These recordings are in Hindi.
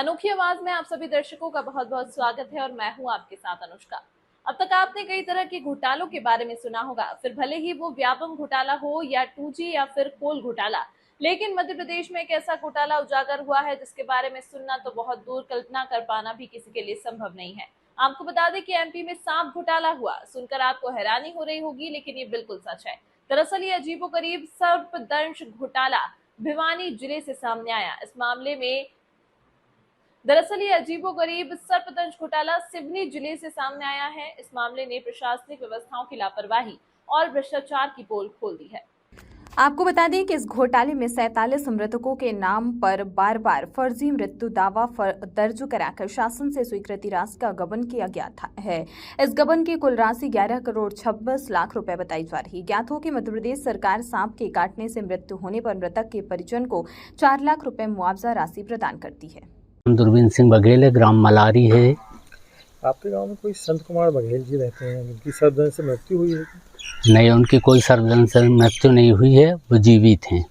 अनोखी आवाज में आप सभी दर्शकों का बहुत बहुत स्वागत है और मैं हूं आपके साथ अनुष्का। अब तक आपने कई तरह के घोटालों के बारे में सुना होगा, फिर भले ही वो व्यापम घोटाला हो या 2G या फिर कोल घोटाला, लेकिन मध्य प्रदेश में एक ऐसा घोटाला उजागर हुआ है जिसके बारे में सुनना तो बहुत दूर, कल्पना कर पाना भी किसी के लिए संभव नहीं है। आपको बता दें कि एमपी में सांप घोटाला हुआ। सुनकर आपको हैरानी हो रही होगी, लेकिन ये बिल्कुल सच है। दरअसल ये अजीबोगरीब सर्पदंश घोटाला भिवानी जिले से सामने आया। इस मामले में दरअसल ये अजीबोगरीब सर्पदंश घोटाला सिवनी जिले से सामने आया है। इस मामले ने प्रशासनिक व्यवस्थाओं की लापरवाही और भ्रष्टाचार की पोल खोल दी है। आपको बता दें कि इस घोटाले में 47 मृतकों के नाम पर बार बार फर्जी मृत्यु दावा दर्ज कराकर शासन से स्वीकृति राशि का गबन किया गया है। इस गबन की कुल राशि 11 करोड़ 26 लाख रुपए बताई जा रही। ज्ञात हो कि मध्य प्रदेश सरकार सांप के काटने से मृत्यु होने पर मृतक के परिजन को 4 लाख रुपए मुआवजा राशि प्रदान करती है। दूरबीन सिंह बघेल है, ग्राम मलारी है। आपके गांव में कोई संत कुमार बघेल जी रहते हैं, उनकी सर्पदंश से मृत्यु हुई है? नहीं, उनकी कोई सर्पदंश से मृत्यु नहीं हुई है, वो जीवित हैं।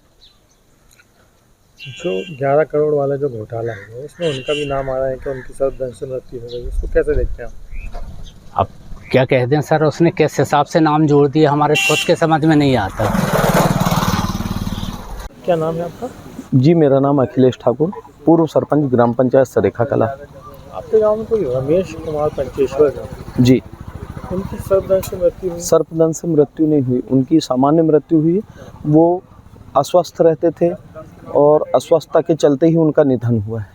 जो 11 करोड़ वाला जो घोटाला है उसमें उनका भी नाम आ रहा है कि उनकी सर्पदंश से मृत्यु हो गई, उसको कैसे देखते हैं आप? अब क्या कह दें सर, उसने किस हिसाब से नाम जोड़ दिया हमारे खुद के समझ में नहीं आता। क्या नाम है आपका? जी, मेरा नाम अखिलेश ठाकुर, पूर्व सरपंच ग्राम पंचायत सरेखा कला। आपके गांव में कोई रमेश कुमार पंचेश्वर है? जी, उनकी सर्पदंश से मृत्यु हुई? सर्पदंश से मृत्यु नहीं हुई, उनकी सामान्य मृत्यु हुई। वो अस्वस्थ रहते थे और अस्वस्थता के चलते ही उनका निधन हुआ है।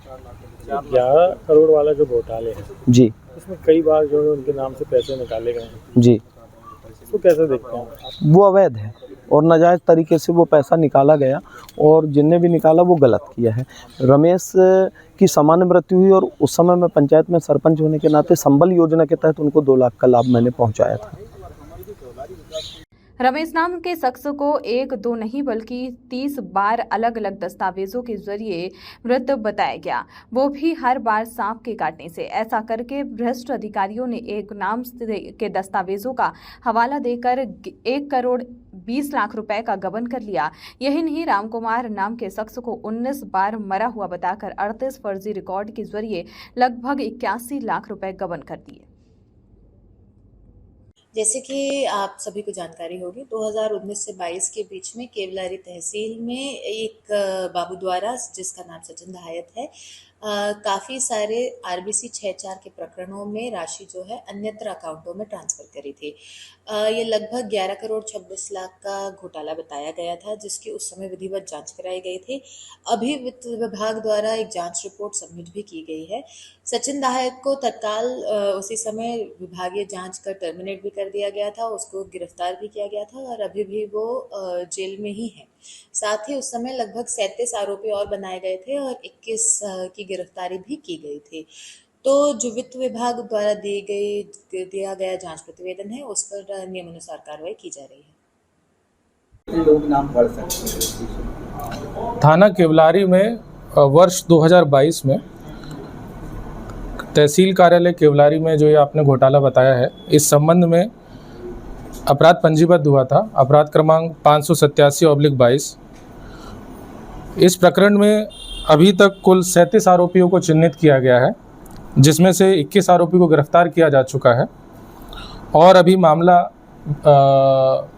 11 करोड़ वाला जो घोटाले है जी, इसमें कई बार जो है उनके नाम से पैसे निकाले गए हैं। जी, इसको कैसे देखते हैं? वो अवैध है और नाजायज़ तरीके से वो पैसा निकाला गया और जिनने भी निकाला वो गलत किया है। रमेश की सामान्य मृत्यु हुई और उस समय मैं पंचायत में सरपंच होने के नाते संबल योजना के तहत उनको 2 लाख का लाभ मैंने पहुंचाया था। रमेश नाम के शख्स को 1-2 नहीं बल्कि 30 बार अलग अलग दस्तावेजों के जरिए मृत बताया गया, वो भी हर बार सांप के काटने से। ऐसा करके भ्रष्ट अधिकारियों ने एक नाम के दस्तावेजों का हवाला देकर 1 करोड़ 20 लाख रुपए का गबन कर लिया। यही नहीं, रामकुमार नाम के शख्स को 19 बार मरा हुआ बताकर 38 फर्जी रिकॉर्ड के जरिए लगभग 81 लाख रुपए गबन कर दिए। जैसे कि आप सभी को जानकारी होगी, 2019 से 22 के बीच में केवलारी तहसील में एक बाबू द्वारा, जिसका नाम सचिन दहायत है, काफ़ी सारे RBC 6-4 के प्रकरणों में राशि जो है अन्यत्र अकाउंटों में ट्रांसफ़र करी थी। ये लगभग 11 करोड़ 26 लाख का घोटाला बताया गया था, जिसकी उस समय विधिवत जांच कराई गई थी। अभी वित्त विभाग द्वारा एक जांच रिपोर्ट सबमिट भी की गई है। सचिन दहायत को तत्काल उसी समय विभागीय जांच कर टर्मिनेट भी कर दिया गया था, उसको गिरफ्तार भी किया गया था और अभी भी वो जेल में ही है। साथ ही उस समय लगभग 37 आरोपी और बनाए गए थे और 21 की गिरफ्तारी भी की गई थी। तो जो वित्त विभाग द्वारा दिया गया जांच प्रतिवेदन है, उस पर नियमानुसार कार्रवाई की जा रही है। लोग नाम पढ़ सकते हैं। थाना केवलारी में वर्ष 2022 में तहसील कार्यालय केवलारी में जो ये आपने घोटाला बताया है, इस संबंध में अपराध पंजीबद्ध हुआ था, अपराध क्रमांक 587/22। इस प्रकरण में अभी तक कुल 37 आरोपियों को चिन्हित किया गया है, जिसमें से 21 आरोपी को गिरफ्तार किया जा चुका है और अभी मामला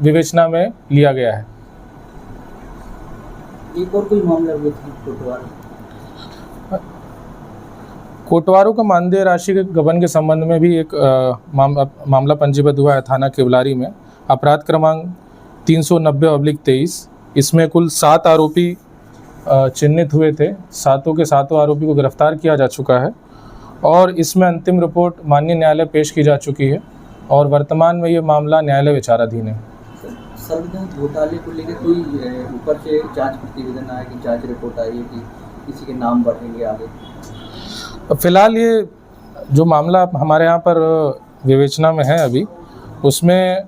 विवेचना में लिया गया है। एक और कोई मामला कोटवारों का मानदेय राशि के गबन के संबंध में भी एक मामला पंजीबद्ध हुआ है थाना केवलारी में, अपराध क्रमांक 390/23। इसमें कुल 7 आरोपी चिन्हित हुए थे। 7 के 7 आरोपी को गिरफ्तार किया जा चुका है और इसमें अंतिम रिपोर्ट माननीय न्यायालय पेश की जा चुकी है और वर्तमान में ये मामला न्यायालय विचाराधीन है। सर्पदंश घोटाले को लेकर कोई ऊपर से जांच प्रतिवेदन आया कि जांच रिपोर्ट आई है कि किसी के नाम बढ़ेंगे आगे? फिलहाल ये जो मामला हमारे यहाँ पर विवेचना में है अभी, उसमें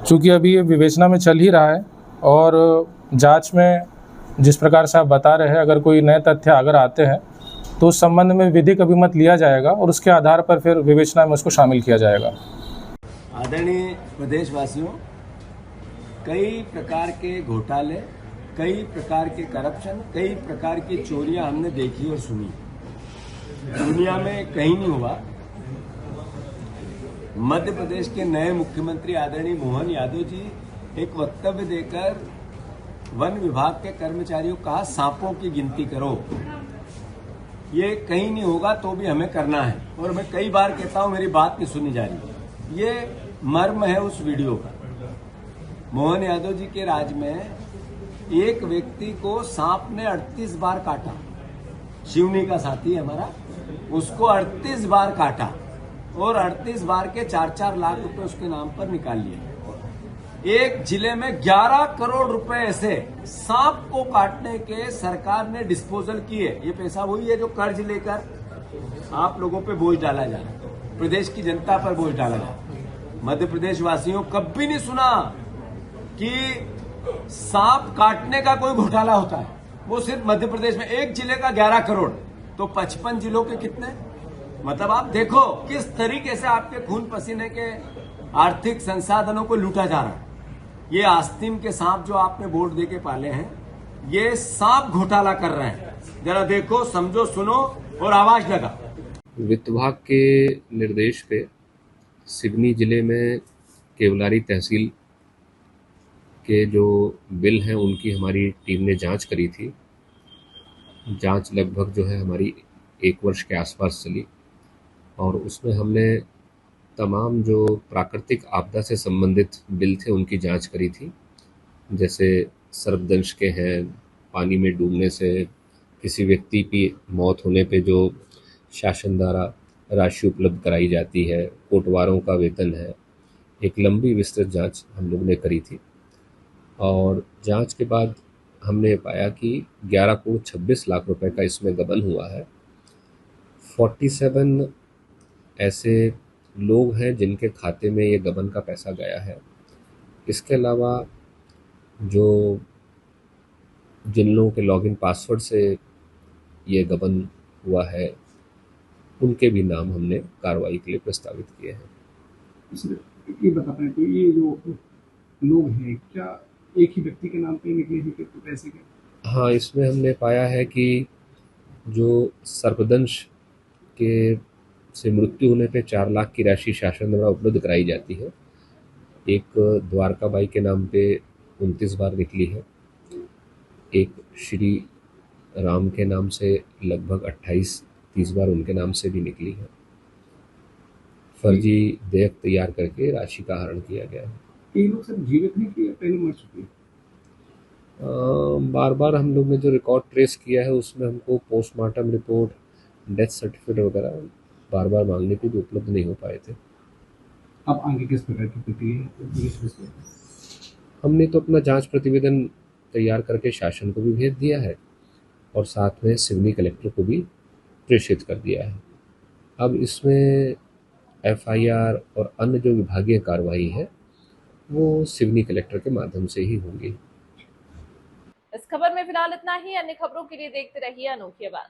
चूँकि अभी ये विवेचना में चल ही रहा है और जांच में जिस प्रकार से आप बता रहे हैं, अगर कोई नए तथ्य अगर आते हैं तो उस संबंध में विधिक अभिमत लिया जाएगा और उसके आधार पर फिर विवेचना में उसको शामिल किया जाएगा। आदरणीय प्रदेशवासियों, कई प्रकार के घोटाले, कई प्रकार के करप्शन, कई प्रकार की चोरियां हमने देखी और सुनी। दुनिया में कहीं नहीं हुआ। मध्य प्रदेश के नए मुख्यमंत्री आदरणीय मोहन यादव जी एक वक्तव्य देकर वन विभाग के कर्मचारियों का सांपों की गिनती करो, ये कहीं नहीं होगा तो भी हमें करना है। और मैं कई बार कहता हूं मेरी बात नहीं सुनी जा रही। ये मर्म है उस वीडियो का। मोहन यादव जी के राज में एक व्यक्ति को सांप ने 38 बार काटा, शिवनी का साथी है हमारा, उसको 38 बार काटा और 38 बार के 4-4 लाख रुपए उसके नाम पर निकाल लिए। एक जिले में 11 करोड़ रुपए ऐसे सांप को काटने के सरकार ने डिस्पोजल किए। ये पैसा वही है जो कर्ज लेकर आप लोगों पे बोझ डाला जा रहा है, प्रदेश की जनता पर बोझ डाला जा रहा है। मध्य प्रदेश वासियों कभी नहीं सुना कि सांप काटने का कोई घोटाला होता है। वो सिर्फ मध्य प्रदेश में एक जिले का 11 करोड़, तो 55 जिलों के कितने? मतलब आप देखो किस तरीके से आपके खून पसीने के आर्थिक संसाधनों को लूटा जा रहा है। ये आस्तीन के सांप जो आपने वोट देके पाले हैं, ये सांप घोटाला कर रहे हैं। जरा देखो, समझो, सुनो और आवाज लगा। वित्त विभाग के निर्देश पे सिवनी जिले में केवलारी तहसील के जो बिल हैं उनकी हमारी टीम ने जांच करी थी। जांच लगभग जो है हमारी 1 वर्ष के आसपास चली और उसमें हमने तमाम जो प्राकृतिक आपदा से संबंधित बिल थे उनकी जांच करी थी। जैसे सर्पदंश के हैं, पानी में डूबने से किसी व्यक्ति की मौत होने पे जो शासन द्वारा राशि उपलब्ध कराई जाती है, कोटवारों का वेतन है। एक लंबी विस्तृत जांच हम लोग ने करी थी और जांच के बाद हमने पाया कि 11 करोड़ 26 लाख रुपए का इसमें गबन हुआ है। 47 ऐसे लोग हैं जिनके खाते में ये गबन का पैसा गया है। इसके अलावा जो जिन लोगों के लॉगिन पासवर्ड से ये गबन हुआ है उनके भी नाम हमने कार्रवाई के लिए प्रस्तावित किए हैं। ये बता पाए तो ये जो लोग हैं क्या एक ही व्यक्ति के नाम पे निकले हैं कि पैसे के? हाँ, इसमें हमने पाया है कि जो सर्पदंश के से मृत्यु होने पे 4 लाख की राशि शासन द्वारा उपलब्ध कराई जाती है, एक द्वारका बाई के नाम पे 29 बार निकली है। एक श्री राम के नाम से लगभग 28-30 बार उनके नाम से भी निकली है। फर्जी देयक तैयार करके राशि का हरण किया गया है। ये लोग सब जीवित हैं कि पहले मर चुके हैं? बार बार हम लोग ने जो रिकॉर्ड ट्रेस किया है उसमें हमको पोस्टमार्टम रिपोर्ट, डेथ सर्टिफिकेट वगैरह बार बार मांगने पे भी उपलब्ध नहीं हो पाए थे। अब आगे किस प्रकार की प्रक्रिया? हमने तो अपना जांच प्रतिवेदन तैयार करके शासन को भी भेज दिया है और साथ में सिवनी कलेक्टर को भी प्रेषित कर दिया है। अब इसमें FIR और अन्य जो विभागीय कार्रवाई है वो सिवनी कलेक्टर के माध्यम से ही होंगी। इस खबर में फिलहाल इतना ही। अन्य खबरों के लिए देखते रहिए अनोखी आवाज।